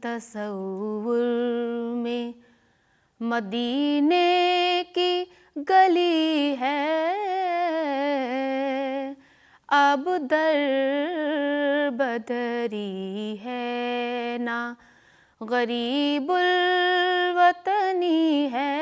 تصور میں مدینے کی گلی ہے، اب در بدری ہے نا غریب الوطنی ہے،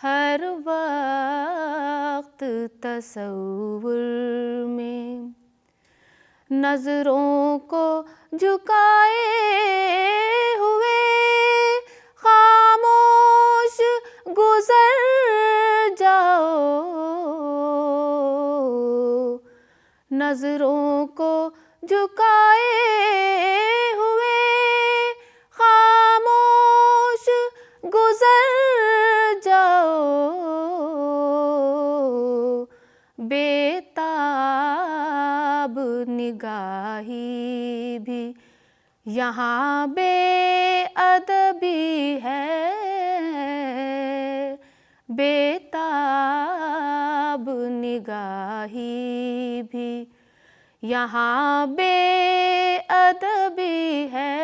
ہر وقت تصور میں نظروں کو جھکائے ہوئے خاموش گزر جاؤ، نظروں کو جھکائے ہوئے خاموش گزر جاؤ، بےتاب نگاہی بھی یہاں بے ادبی ہے، بےتاب نگاہی بھی یہاں بے ادبی ہے،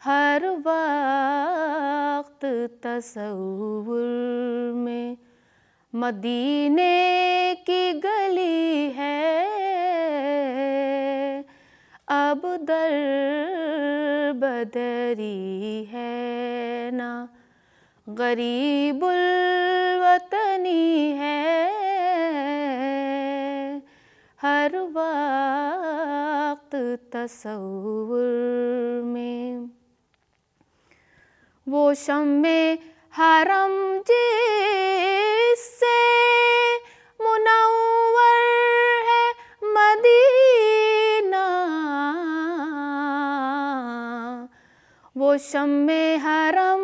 ہر وقت تصور میں مدینے کی گلی ہے، اب در بدری ہے نا غریب الوطنی ہے، ہر وقت تصور میں وہ شمع حرم جس سے منور ہے مدینہ، وہ شمع حرم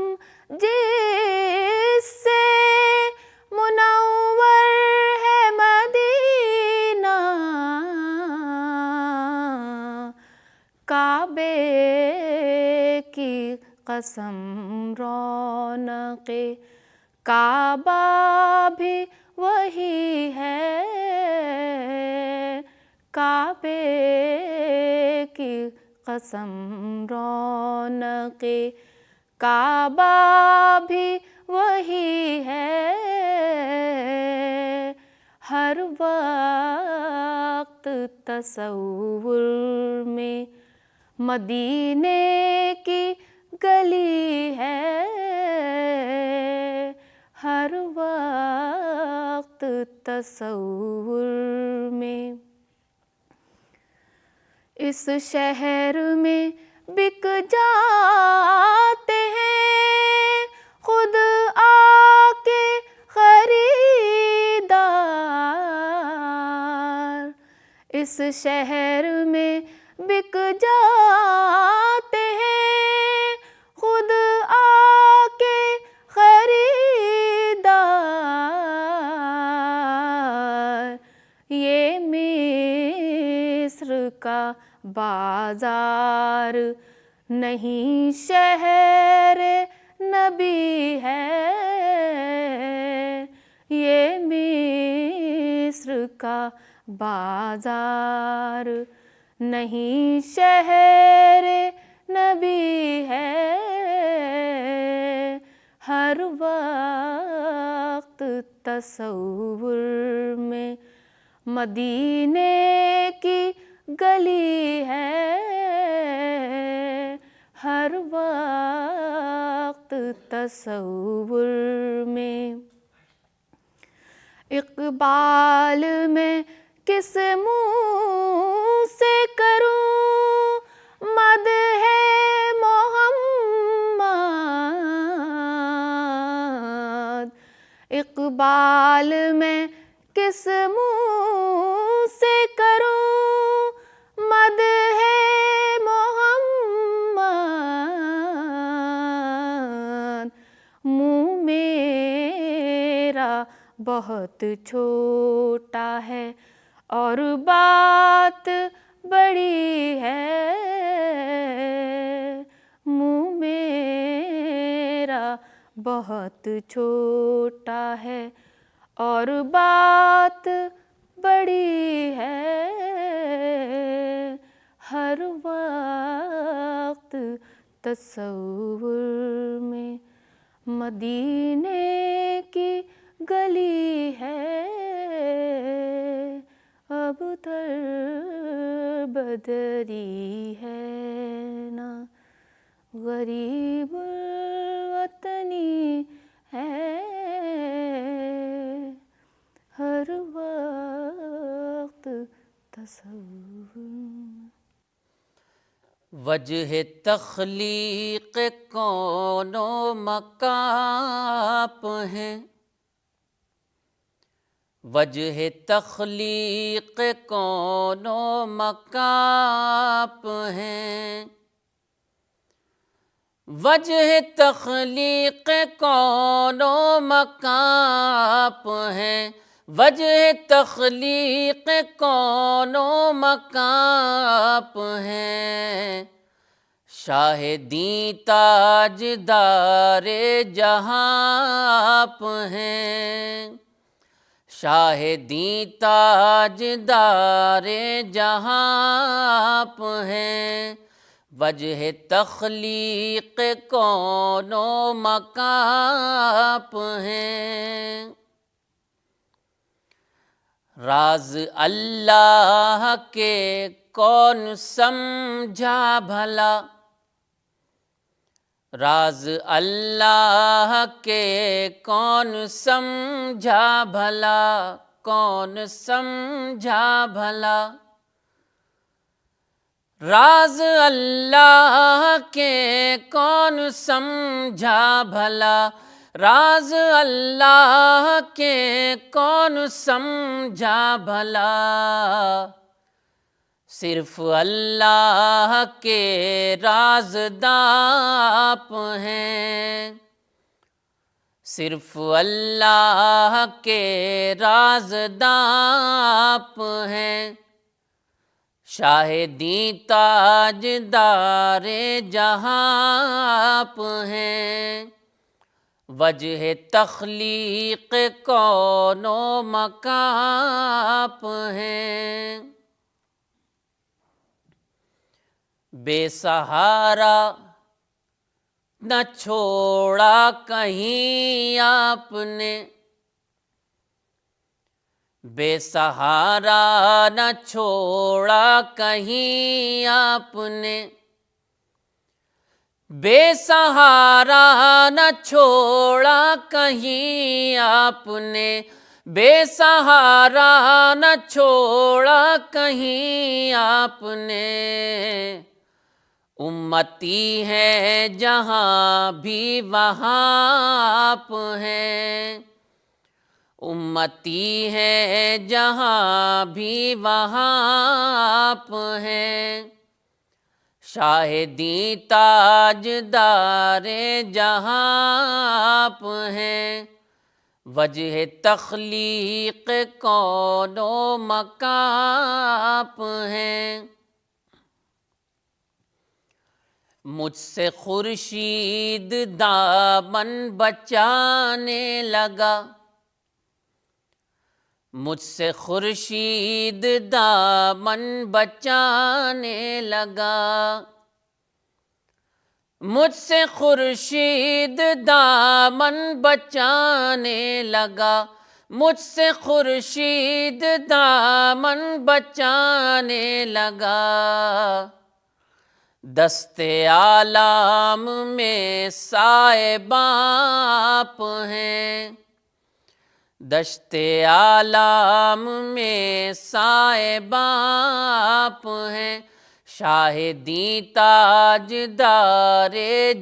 جس سے منور ہے مدینہ، کعبے کی قسم رونق کعبہ بھی وہی ہے، کعبے کی قسم رونق کعبہ بھی وہی ہے، ہر وقت تصور میں مدینے کی گلی ہے، ہر وقت تصور میں اس شہر میں بک جاتے ہیں خود آ کے خریدار، اس شہر میں بک جاتے ہیں خود آ کے خریدار، یہ مصر کا بازار نہیں شہر نبی ہے، یہ مصر کا بازار نہیں شہر نبی ہے، ہر وقت تصور میں مدینے کی گلی ہے، ہر وقت تصور میں اقبال میں کس منہ سے کروں مدح محمد، اقبال میں کس منہ سے کروں مدح محمد، منہ میرا بہت چھوٹا ہے اور بات بڑی ہے، منہ میرا بہت چھوٹا ہے اور بات بڑی ہے، تصور میں مدینے کی گلی ہے، اب تر بدری ہے نا، غریب الوطنی ہے ہر وقت تصور۔ وجہ تخلیق کون و مکان ہے، وجہ تخلیق کون و مکان ہے، وجہ تخلیق کون و مکان ہے، وجہ تخلیق کون و مکان ہے، شاہدیں تاجدار جہاں ہیں، شاہدیں تاجدار جہاں ہیں، وجہ تخلیق کون و مکان ہے۔ راز اللہ کے کون سمجھا بھلا، راز اللہ کے کون سمجھا بھلا، کون سمجھا بھلا، راز اللہ کے کون سمجھا بھلا، راز اللہ کے کون سمجھا بھلا، صرف اللہ کے رازداں ہیں، صرف اللہ کے رازداں ہیں، شاہدیں تاجدار جہاں ہیں، وجہ تخلیق کون و مکان ہے۔ بے سہارا نہ چھوڑا کہیں آپ نے، بے سہارا نہ چھوڑا کہیں آپ نے، بے سہارا نہ چھوڑا کہیں آپ نے، بے سہارا نہ چھوڑا کہیں آپ نے، امتی ہے جہاں بھی وہاں آپ ہیں، امتی ہے جہاں بھی وہاں آپ ہیں، شاہدیں تاجدار جہاں آپ ہیں، وجہ تخلیق کون و مکان ہے۔ مجھ سے خورشید دامن بچانے لگا، مجھ سے خورشید دامن بچانے لگا، مجھ سے خورشید دامن بچانے لگا، مجھ سے خورشید دامن بچانے لگا، دست عالم میں سائباں ہیں، دشت عالم میں سائباں ہیں، شاہدیں تاجدار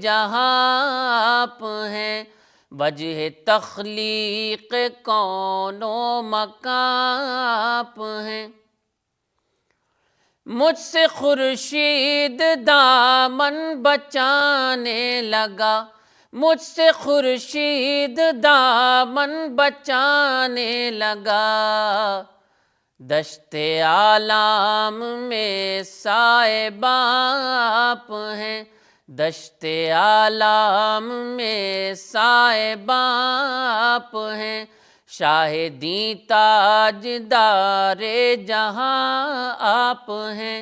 جہاں ہیں، وجہ تخلیق کون و مکان ہے، مجھ سے خورشید دامن بچانے لگا، مجھ سے خورشید دامن بچانے لگا، دشت عالم میں سائباں ہیں، دشت عالم میں سائباں ہیں، شاہدیں تاجدار جہاں آپ ہیں،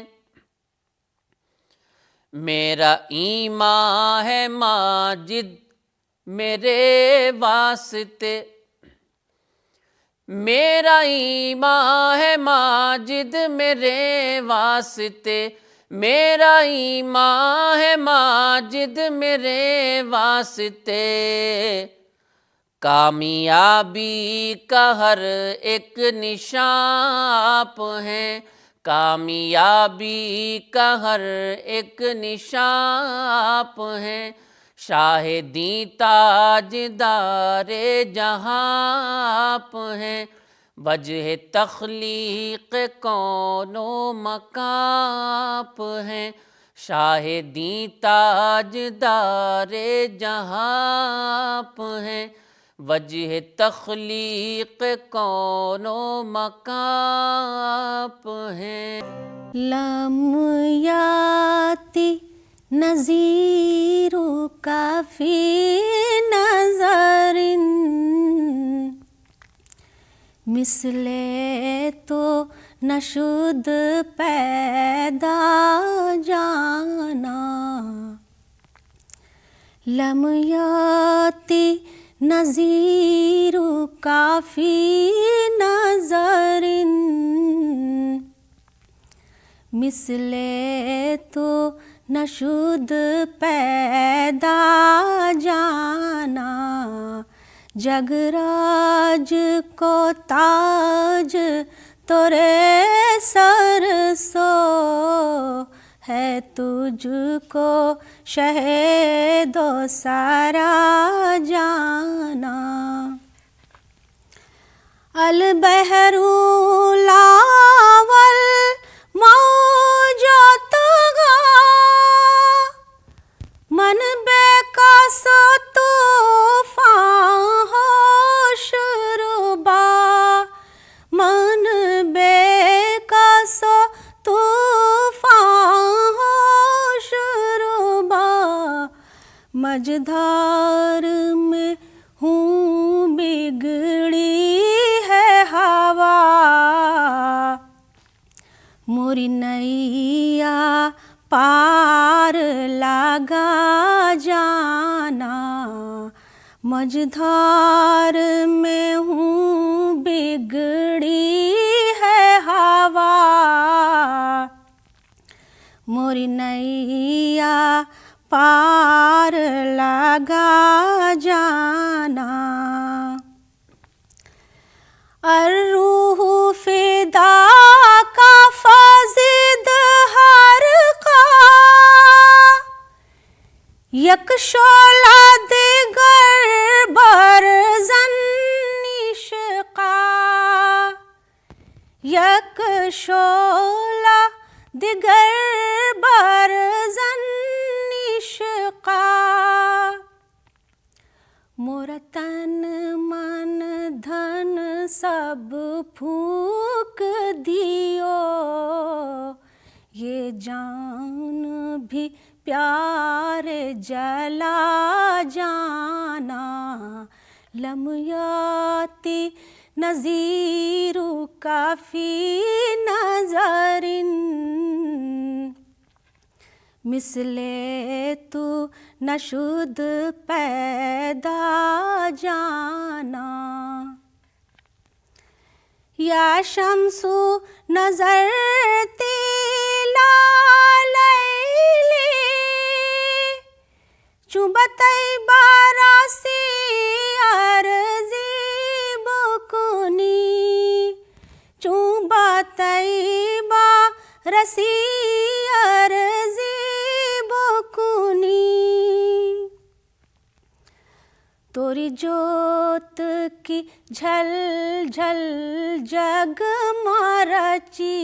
میرا ایمان ہے ماجد میرے واسطے، میرا ایمان ہے ماجد میرے واسطے، میرا ایمان ہے ماجد میرے واسطے، کامیابی کا ہر ایک نشان ہے، کامیابی کا ہر ایک نشان ہے، شاہدی تاجدار جہاں ہیں، وجہ تخلیق کون و مکان ہیں، شاہدی تاجدار جہاں ہیں، وجہ تخلیق کون و مکان ہیں۔ لم یاتی نظیر کا فی نظر مثل تو نشد پیدا جانا، لم یاتی نظیر کا فی نظر مثل تو نشد پیدا جانا، جگراج کو تاج تورے سر سو ہے، تجھ کو شہد و سارا جانا، البحر لاول موجات من بے کس طوفان ہوش ربا، من بے کس طوفان ہوش ربا، مجدھار میں ہوں بگڑی ہے ہوا، موری نیا پار لگا جانا، مجدھار میں ہوں بگڑی ہے ہوا، موری نیا پار لگا جانا، الروح فدا کا فزد ہر کا، یک شعلہ دیگر برزن عشقا، یک شعلہ دیگر برزن عشقا، مورا تن من دھن سب پھونک دیو، یہ جان بھی پیار جلا جانا، لم یاتی نظیر کا فی نظر مثل تو نشد پیدا جانا، یا شمس نظرتی لیلی چوبتی باراسی ارزی بکنی، چوبتی بارسی ارزی بکنی، توری جوت کی جھل جھل جگ مارچی،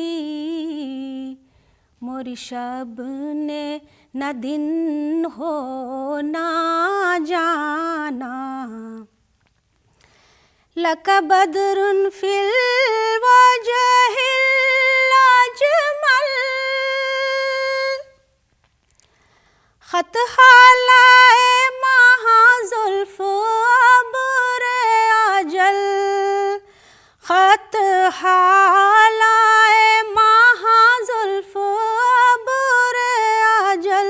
موری شب نے نہ دن ہو نہ جانا، لک بدر فی الوجہ الاجمل، خط حالائے مہا زلف ابر اجل، خط حالائے مہا زلف ابر اجل،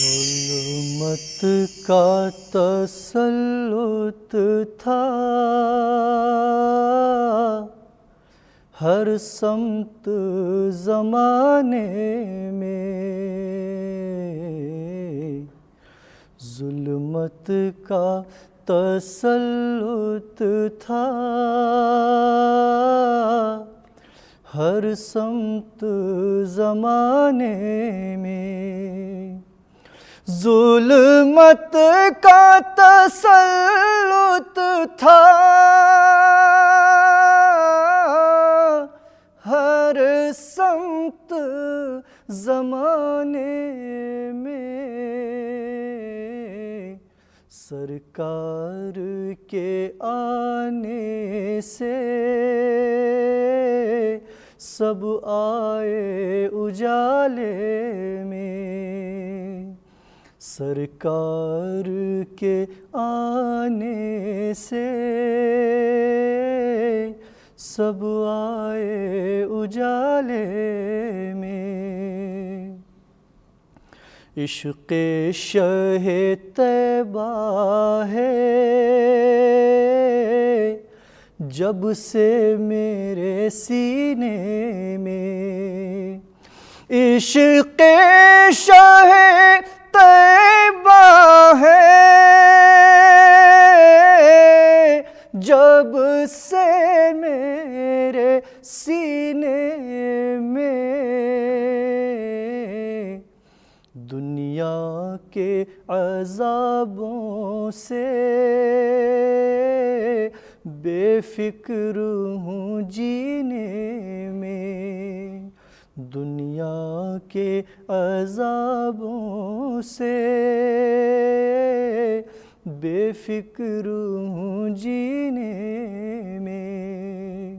ظلمت کا تسلط تھا ہر سمت زمانے میں، ظلمت کا تسلط تھا ہر سمت زمانے میں، ظلمت کا تسلط تھا ہر سمت زمانے میں، سرکار کے آنے سے سب آئے اجالے میں، سرکار کے آنے سے سب آئے اجالے میں، عشق شہ طیبہ ہے جب سے میرے سینے میں، عشق شہ طیبہ ہے جب سے میرے سینے میں، دنیا کے عذابوں سے بے فکر ہوں جینے میں، دنیا کے عذابوں سے بے فکر ہوں جینے میں،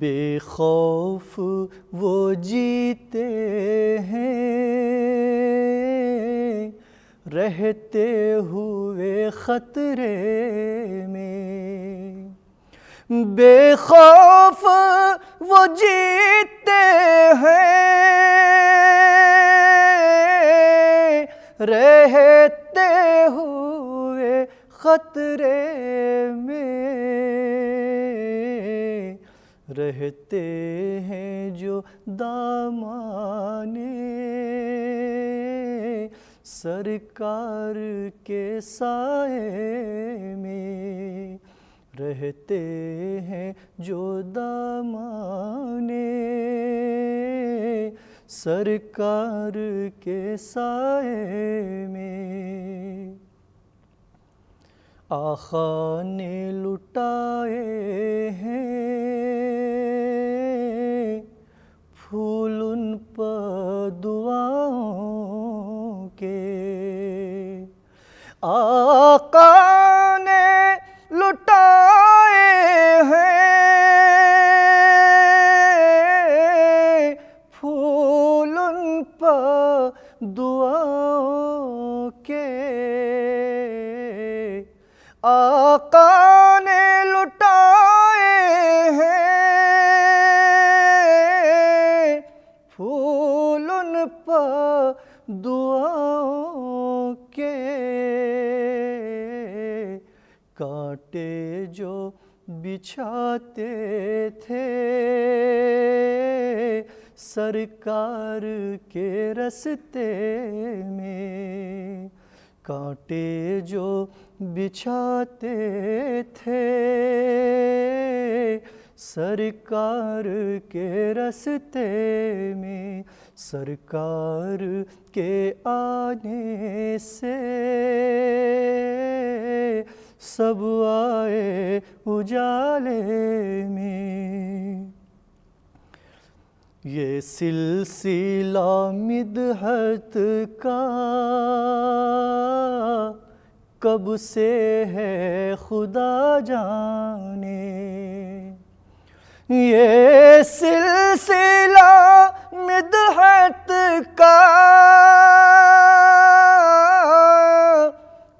بے خوف وہ جیتے ہیں رہتے ہوئے خطرے میں، بے خوف وہ جیتے ہیں رہتے ہوئے خطرے میں، رہتے ہیں جو دامانے سرکار کے سائے میں، رہتے ہیں جو دامانے سرکار کے سائے میں، آقا نے لٹائے ہیں پھول ان پر دعاؤں کے، آقا نے لٹائے ہیں پھول ان پر دعاؤں کے، آقا نے لٹائے ہیں پھول ان پر دعاؤں کے، کانٹے جو بچھاتے تھے سرکار کے رستے میں، کانٹے جو بچھاتے تھے سرکار کے راستے میں، سرکار کے آنے سے سب آئے اجالے میں۔ یہ سلسلہ مدحت کا کب سے ہے خدا جانے، یہ سلسلہ مدحت کا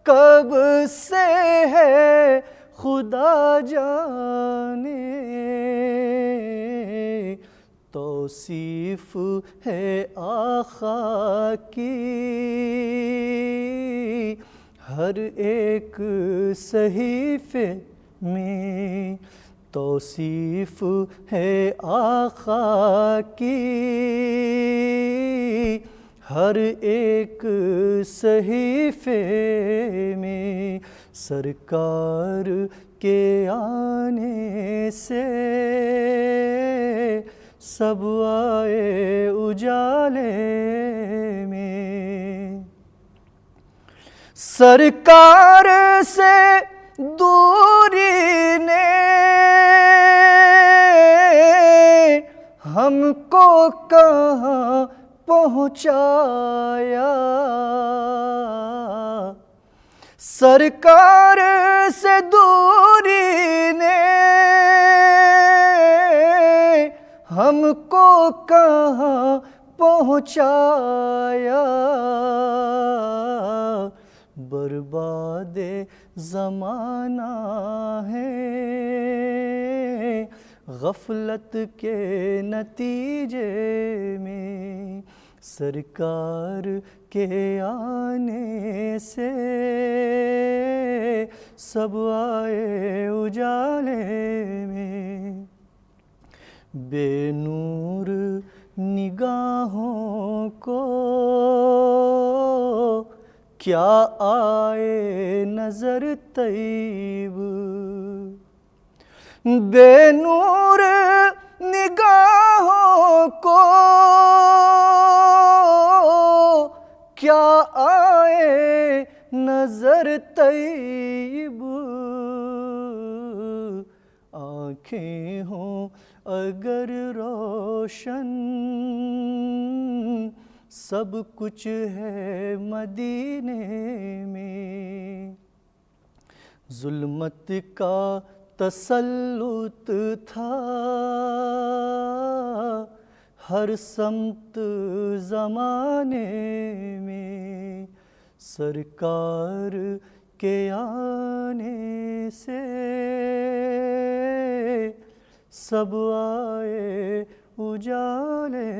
کب سے ہے خدا جانے، توصیف ہے آقا کی ہر ایک صحیفے میں، توصیف ہے آقا کی ہر ایک صحیفے میں، سرکار کے آنے سے سب آئے اجالے میں۔ سرکار سے دوری نے ہم کو کہاں پہنچایا، سرکار سے دوری نے ہم کو کہاں پہنچایا، برباد زمانہ ہے غفلت کے نتیجے میں، سرکار کے آنے سے سب آئے اجالے میں۔ بے نور نگاہوں کو کیا آئے نظر طیب، بے نور نگاہوں کو کیا آئے نظر طیب، آنکھیں ہوں اگر روشن سب کچھ ہے مدینے میں، ظلمت کا تسلط تھا ہر سمت زمانے میں، سرکار کے آنے سے سب آئے اجالے